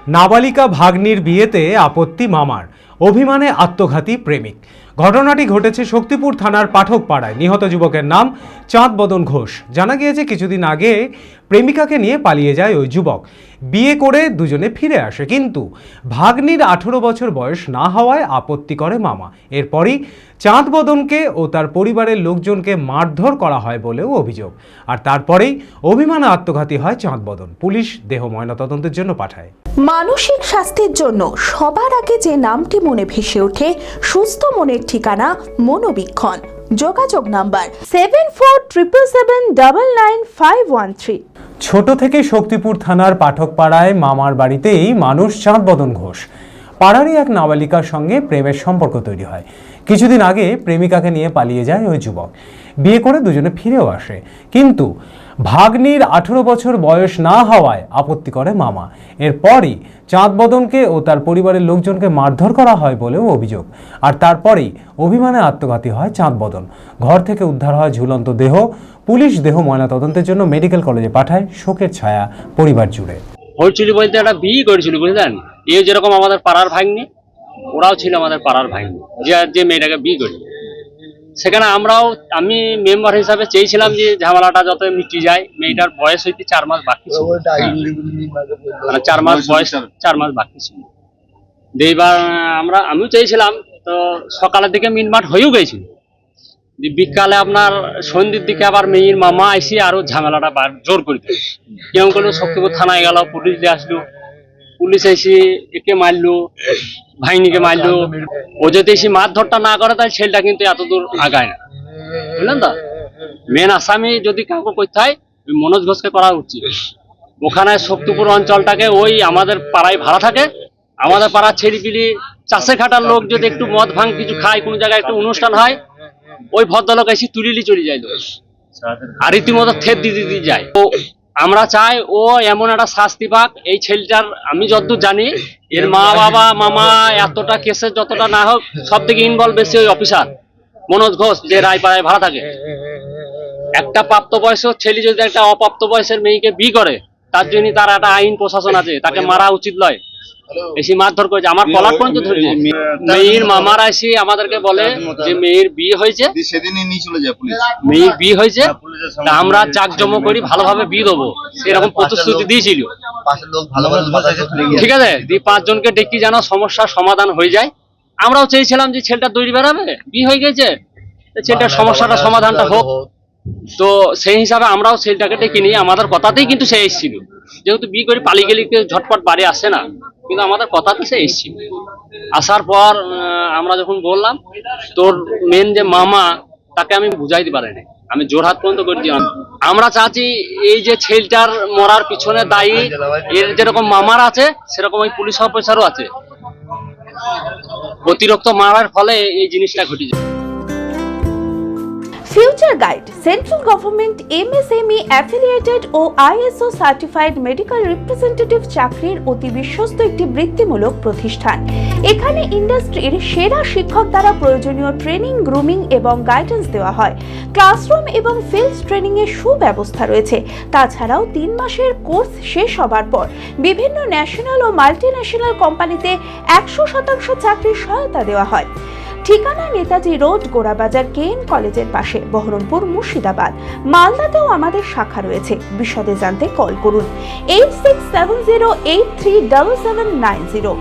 নাবালিকা ভাগ্নির বিয়েতে আপত্তি মামার, অভিমানে আত্মঘাতী প্রেমিক। ঘটনাটি ঘটেছে শক্তিপুর থানার পাঠকপাড়ায়। নিহত যুবকের নাম চাঁদ বদন ঘোষ। জানা গিয়েছে কিছুদিন আগে প্রেমিকাকে নিয়ে পালিয়ে যায় ওই যুবক। বিয়ে করে দুজনে ফিরে আসে, কিন্তু ভাগ্নির 18 বছর বয়স না হওয়ায় আপত্তি করে মামা। এরপরই চাঁদ বদনকে ও তার পরিবারের লোকজনকে মারধর করা হয় বলেও অভিযোগ। আর তারপরেই অভিমানে আত্মঘাতী হয় চাঁদ বদন। পুলিশ দেহ ময়নাতদন্তের জন্য পাঠায়। মানসিক স্বাস্থ্যের জন্য সবার আগে যে নামটি মনে ভেসে ওঠে, সুস্থ মনের ঠিকানা মনোবীক্ষণ। যোগাযোগ নাম্বার 7477799513। ছোট থেকে শক্তিপুর থানার পাঠকপাড়ায় মামার বাড়িতেই মানুষ চাঁদ বদন ঘোষ। পাড়ারই এক নাবালিকার সঙ্গে প্রেমের সম্পর্ক তৈরি হয়। কিছুদিন আগে প্রেমিকাকে নিয়ে পালিয়ে যায় ওই যুবক। বিয়ে করে দুজনে ফিরেও আসে, কিন্তু ভাগ্নির 18 বছর বয়স না হওয়ায় আপত্তি করে মামা। এরপরই চাঁদ বদনকে ও তার পরিবারের লোকজনকে মারধর করা হয় বলেও অভিযোগ। আর তারপরেই অভিমানে আত্মঘাতী হয় চাঁদ বদন। ঘর থেকে উদ্ধার হয় ঝুলন্ত দেহ। পুলিশ দেহ ময়নাতদন্তের জন্য মেডিকেল কলেজে পাঠায়। শোকের ছায়া পরিবার জুড়ে। হয়েছিল বলতে একটা বিয়ে করেছিল, বুঝলেন? এই যেরকম আমাদের পাড়ার ভাগ্নি, ওরাও ছিল আমাদের পাড়ার ভাগ্নি, যে মেয়েটাকে বিয়ে করি। সেখানে আমি মেম্বার হিসাবে চেয়েছিলাম যে ঝামেলাটা যত মিটে যায়। মেয়েটার বয়স হইতে 4 মাস বাকি ছিল, 4 মাস বয়স, 4 মাস বাকি ছিল। এইবার আমিও চেয়েছিলাম, তো সকালের দিকে মিটমাট হয়েও গেছিল। বিকালে আপনার সন্ধ্যের দিকে আবার মেয়ের মামা এসে আরো ঝামেলাটা জোর করে দিল। কেউ কোনো শক্তিপুর থানায় গেল, পুলিশ দিয়ে আসলো। পুলিশ এসে একে মারলো, ভাইনিকে মারলো। ও যদি এসে মারধরটা না করে তাহলে ছেলেটা কিন্তু এত দূর আগায় না, বুঝলেন তো? মেন আসামি যদি কাউকে করতে হয় মনোজ ঘোষকে করা উচিত। ওখানে শক্তিপুর অঞ্চলটাকে ওই আমাদের পাড়ায় ভাড়া থাকে। আমাদের পাড়ার ছেলেপিলি চাষে খাটার লোক যদি একটু মদ ভাঙ কিছু খায়, কোনো জায়গায় একটু অনুষ্ঠান হয়, ওই ভদ্রলোক এসে তুলিলি চলে যায় আর রীতিমতো থেপ দিতে যায়। তো আমরা চাই ও এমন একটা শাস্তি পাক। এই ছেলেটার আমি যতদূর জানি, এর মা বাবা মামা এতটা কেসে যতটা না হোক, সব থেকে ইনভলভ বেশি ওই অফিসার মনোজ ঘোষ, যে রায়পাড়ায় ভাড়া থাকে। একটা প্রাপ্তবয়স্ক ছেলে যদি একটা অপ্রাপ্ত বয়সের মেয়েকে বিয়ে করে, তার জন্য তার একটা আইন প্রশাসন আছে, তাকে মারা উচিত নয়। বেশি মারধর করেছে, আমার কলার পর্যন্ত ধরেছে। মেয়ের মামারা এসে আমাদেরকে বলে যে মেয়ের বিয়ে হয়েছে, মেয়ের বিয়ে হয়েছে, তা আমরা জাঁকজমক করি, ভালোভাবে বিয়ে দেবো, সেরকম প্রতিশ্রুতি দিয়েছিল। ঠিক আছে, 5 জনকে ডেকে যেন সমস্যার সমাধান হয়ে যায়। আমরাও চেয়েছিলাম যে ছেলেটা দৌড়ি বেড়াবে, বিয়ে হয়ে গেছে, ছেলেটার সমস্যাটা সমাধানটা হোক। তো সেই হিসাবে আমরাও ছেলেটাকে ডেকে নিয়ে, আমাদের কথাতেই কিন্তু সে এসেছিল। যেহেতু বিয়ে করে পালিয়ে গেলে ঝটপট বাড়ি আসে না, কিন্তু আমাদের কথাতে সে এসেছিল। আসার পর আমরা যখন বললাম, তোর মেন যে মামা, তাকে আমি বুঝাইতে পারিনি, আমি জোরহাট পর্যন্ত করে দিলাম। আমরা চাচ্ছি এই যে ছেলেটার মরার পিছনে দায়ী এর যেরকম মামার আছে, সেরকম ওই পুলিশ অফিসারও আছে। অতিরিক্ত মারার ফলে এই জিনিসটা ঘটেছে। Future guide central government MSME affiliated ও ISO সার্টিফাইড মেডিকেল রিপ্রেজেন্টেটিভ চাকরির অতি বিশ্বস্ত একটি বৃত্তিমূলক প্রতিষ্ঠান। এখানে ইন্ডাস্ট্রির সেরা শিক্ষক দ্বারা প্রয়োজনীয় ট্রেনিং, গ্রুমিং এবং গাইডেন্স দেওয়া হয়। ক্লাসরুম এবং ফিল্ড ট্রেনিং এর সুব্যবস্থা রয়েছে। তাছাড়াও 3 মাসের কোর্স শেষ হবার পর বিভিন্ন ন্যাশনাল ও মাল্টিন্যাশনাল কোম্পানিতে 100% চাকরির সহায়তা দেওয়া হয়। ঠিকানা নেতাজি রোড, গোড়াবাজার KN কলেজের পাশে, বহরমপুর, মুর্শিদাবাদ। মালদাতেও আমাদের শাখা রয়েছে। বিশদে জানতে কল করুন 8670837790।